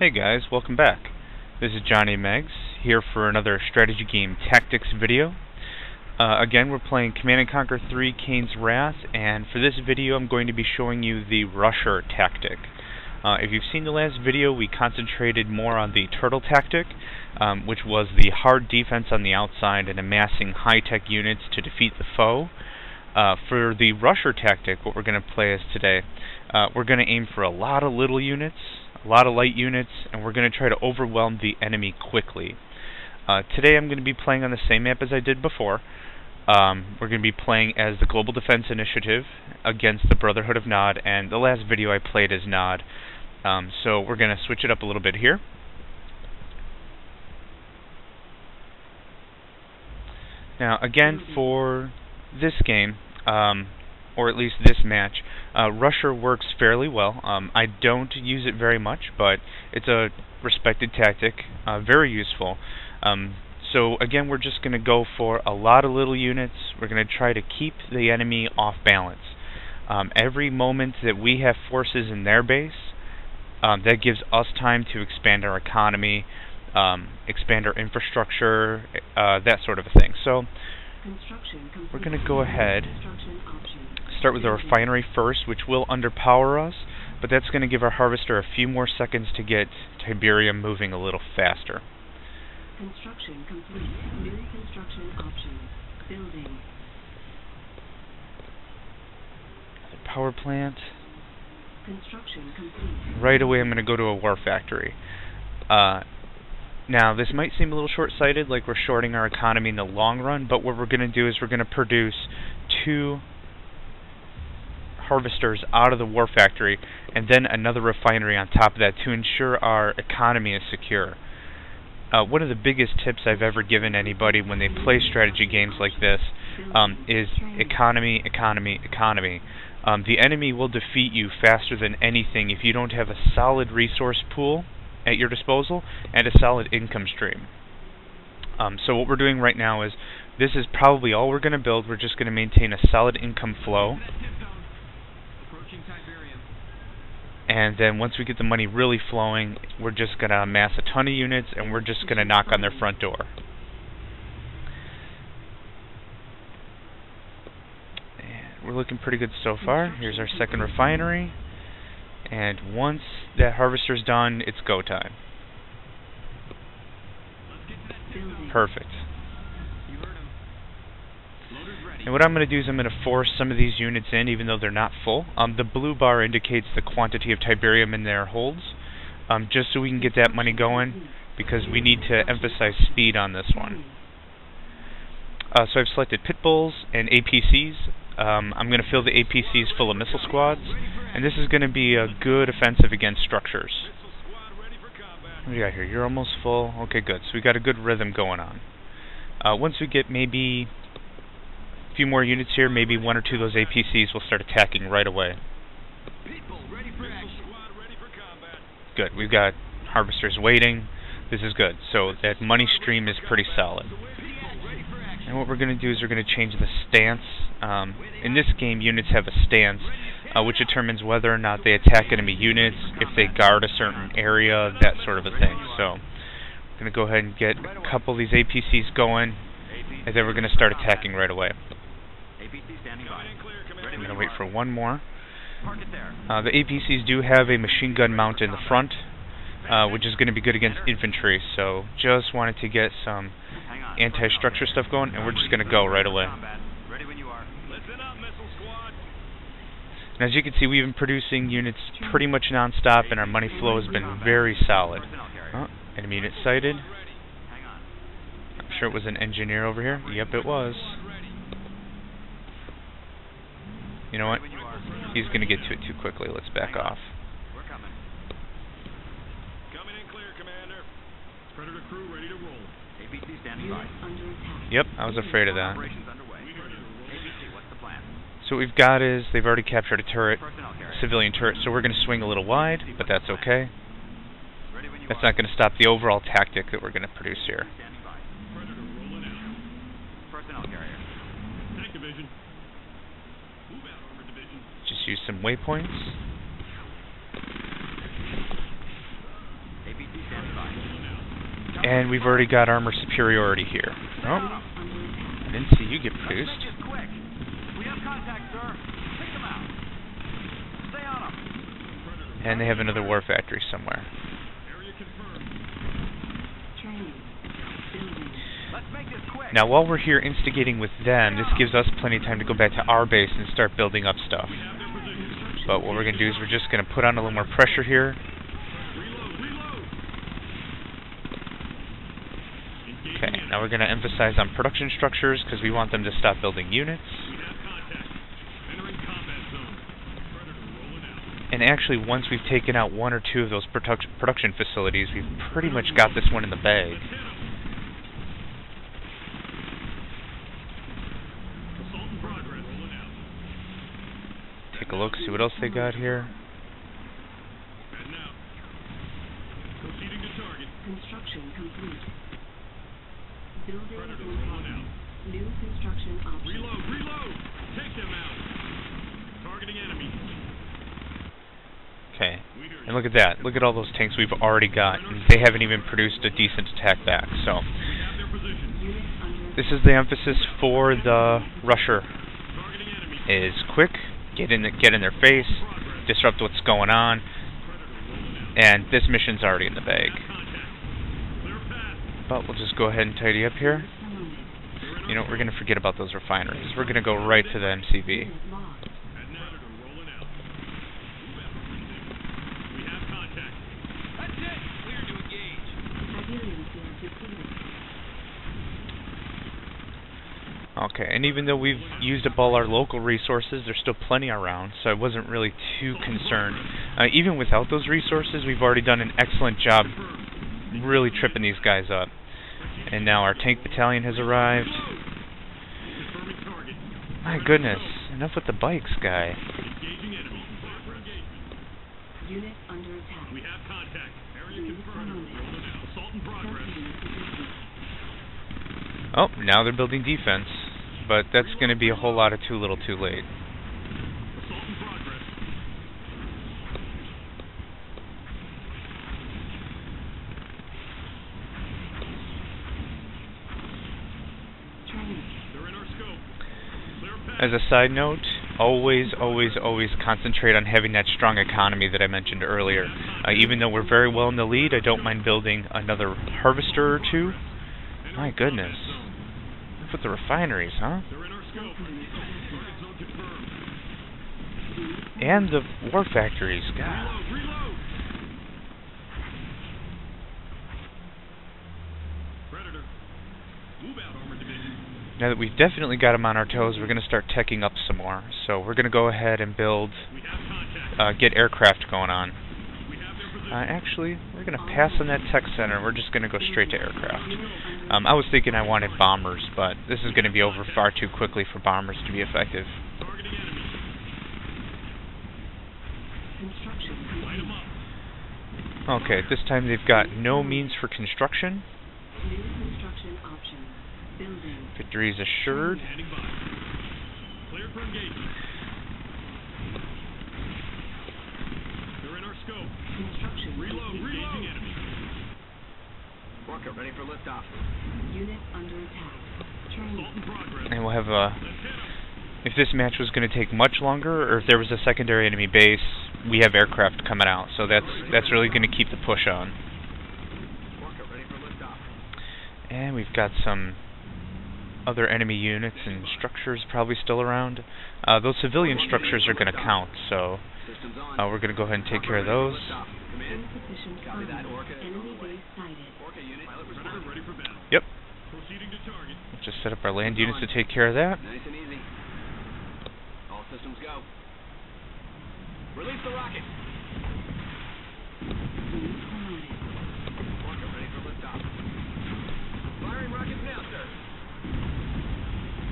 Hey guys, welcome back. This is Johnny Meggs, here for another strategy game tactics video. Again, we're playing Command & Conquer 3 Kane's Wrath, and for this video I'm going to be showing you the rusher tactic. If you've seen the last video, we concentrated more on the turtle tactic, which was the hard defense on the outside and amassing high-tech units to defeat the foe. For the rusher tactic, what we're going to play as today, we're going to aim for a lot of little units, a lot of light units, and we're going to try to overwhelm the enemy quickly. Today I'm going to be playing on the same map as I did before. We're going to be playing as the Global Defense Initiative against the Brotherhood of Nod, and the last video I played as Nod. So we're going to switch it up a little bit here. Now again, for this game, or at least this match, rusher works fairly well. I don't use it very much, but it's a respected tactic, very useful. So again, we're just going to go for a lot of little units. We're going to try to keep the enemy off balance. Every moment that we have forces in their base, that gives us time to expand our economy, expand our infrastructure, that sort of a thing. So we're going to go ahead, start with the refinery first, which will underpower us, but that's going to give our harvester a few more seconds to get Tiberium moving a little faster. Construction complete. New construction options. Building. The power plant. Construction complete. Right away I'm going to go to a war factory. Now, this might seem a little short-sighted, like we're shorting our economy in the long run, but what we're going to do is we're going to produce 2 harvesters out of the war factory, and then another refinery on top of that to ensure our economy is secure. One of the biggest tips I've ever given anybody when they play strategy games like this is economy, economy, economy. The enemy will defeat you faster than anything if you don't have a solid resource pool at your disposal and a solid income stream. So what we're doing right now is, this is probably all we're going to build. We're just going to maintain a solid income flow, and then once we get the money really flowing, we're just going to amass a ton of units and we're just going to knock on their front door. And we're looking pretty good so far. Here's our second refinery. And once that harvester's done, it's go time. Perfect. And what I'm going to do is I'm going to force some of these units in, even though they're not full. The blue bar indicates the quantity of Tiberium in their holds, just so we can get that money going, because we need to emphasize speed on this one. So I've selected pit bulls and APCs. I'm going to fill the APCs full of missile squads, and this is going to be a good offensive against structures. What do you got here? You're almost full. Okay, good. So we got a good rhythm going on. Once we get maybe a few more units here, maybe 1 or 2 of those APCs will start attacking right away. Good. We've got harvesters waiting. This is good. So that money stream is pretty solid. And what we're going to do is we're going to change the stance. In this game, units have a stance, which determines whether or not they attack enemy units, if they guard a certain area, that sort of a thing. So we're going to go ahead and get a couple of these APCs going, and then we're going to start attacking right away. I'm going to wait for one more. The APCs do have a machine gun mount in the front, which is going to be good against infantry, so just wanted to get some anti-structure stuff going, and we're just going to go right away. And as you can see, we've been producing units pretty much non-stop, and our money flow has been very solid. Oh, enemy unit sighted. I'm sure it was an engineer over here. Yep, it was. You know what? He's going to get to it too quickly. Let's back off. Yep, I was afraid of that. So what we've got is, they've already captured a turret, a civilian turret, so we're going to swing a little wide, but that's okay. That's not going to stop the overall tactic that we're going to produce here. Just use some waypoints. And we've already got armor superiority here. Oh, I didn't see you get produced. And they have another war factory somewhere. Now, while we're here instigating with them, this gives us plenty of time to go back to our base and start building up stuff. But what we're going to do is we're just going to put on a little more pressure here. Okay, now we're going to emphasize on production structures because we want them to stop building units. And actually, once we've taken out one or two of those production facilities, we've pretty much got this one in the bag. Take a look, see what else they got here. Construction complete. Building in progress. New construction options. Reload! Take them out! Targeting enemy. Okay, and look at that. Look at all those tanks we've already got. They haven't even produced a decent attack back, so this is the emphasis for the rusher. Is quick, get in their face, disrupt what's going on, and this mission's already in the bag. But we'll just go ahead and tidy up here. You know, we're going to forget about those refineries. We're going to go right to the MCV. Okay, and even though we've used up all our local resources, there's still plenty around, so I wasn't really too concerned. Even without those resources, we've already done an excellent job really tripping these guys up. And now our tank battalion has arrived. My goodness, enough with the bikes, guy. Unit under attack. We have contact. Area confirmed. Assault in progress. Oh, now they're building defense, but that's going to be a whole lot of too little too late. Assault in progress. They're in our scope. As a side note, always concentrate on having that strong economy that I mentioned earlier. Even though we're very well in the lead, I don't mind building another harvester or two. My goodness. With the refineries, huh? And the war factories, God. Now that we've definitely got them on our toes, we're going to start teching up some more. So we're going to go ahead and build, get aircraft going on. Actually, we're going to pass on that tech center. We're just going to go straight to aircraft. I was thinking I wanted bombers, but this is going to be over far too quickly for bombers to be effective. Okay, this time they've got no means for construction. Victory is assured. Clear for engagement. They're in our scope. Reload! Engaging enemy. Worker ready for liftoff. Unit under attack. Assault in progress. And we'll have a... If this match was going to take much longer, or if there was a secondary enemy base, we have aircraft coming out, so that's really going to keep the push on. Worker ready for liftoff. And we've got some other enemy units and structures probably still around. Those civilian structures are going to count, so we're going to go ahead and take care of those. Insufficient funds. Enemy base sighted. Ready for battle. Yep. Proceeding to target. Let's just set up our land units to take care of that. Nice and easy. All systems go. Release the rocket. Worker ready for liftoff. Firing rockets now, sir.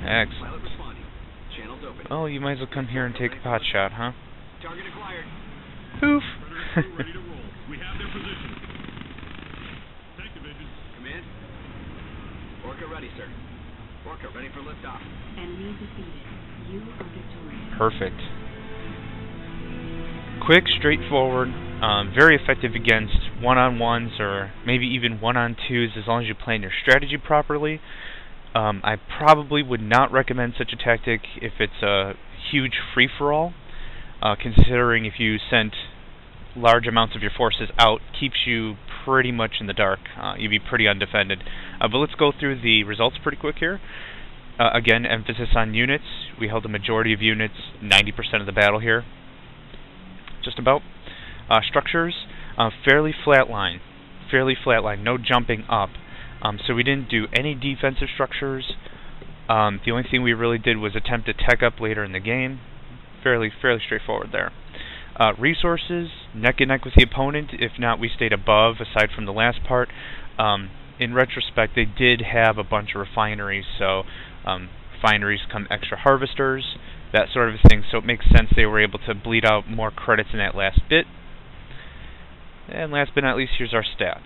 Excellent. Pilot responding. Channels open. Oh, you might as well come here and take a pot shot, huh? Target acquired. Poof! Ready to roll. We have their position. Tank division. Command. Orca ready, sir. Orca ready for liftoff. Enemy defeated. You are victorious. Perfect. Quick, straightforward, Very effective against one-on-ones or maybe even one-on-twos as long as you plan your strategy properly. I probably would not recommend such a tactic if it's a huge free-for-all, considering if you sent large amounts of your forces out, keeps you pretty much in the dark. You'd be pretty undefended. But let's go through the results pretty quick here. Again, emphasis on units. We held a majority of units, 90% of the battle here. Just about. Structures, fairly flatline, no jumping up. So we didn't do any defensive structures. The only thing we really did was attempt to tech up later in the game. Fairly straightforward there. Resources, neck and neck with the opponent. If not, we stayed above, aside from the last part. In retrospect, they did have a bunch of refineries, so refineries come extra harvesters, that sort of thing, so it makes sense they were able to bleed out more credits in that last bit. And last but not least, here's our stats.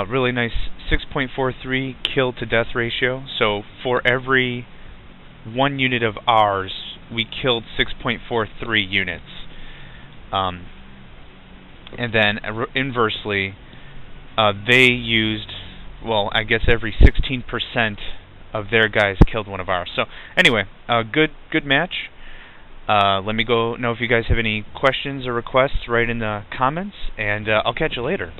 Really nice 6.43 kill to death ratio, so for every 1 unit of ours, we killed 6.43 units. And then inversely, they used, well, I guess every 16% of their guys killed one of ours. So anyway, good match. Let me know if you guys have any questions or requests right in the comments, and I'll catch you later.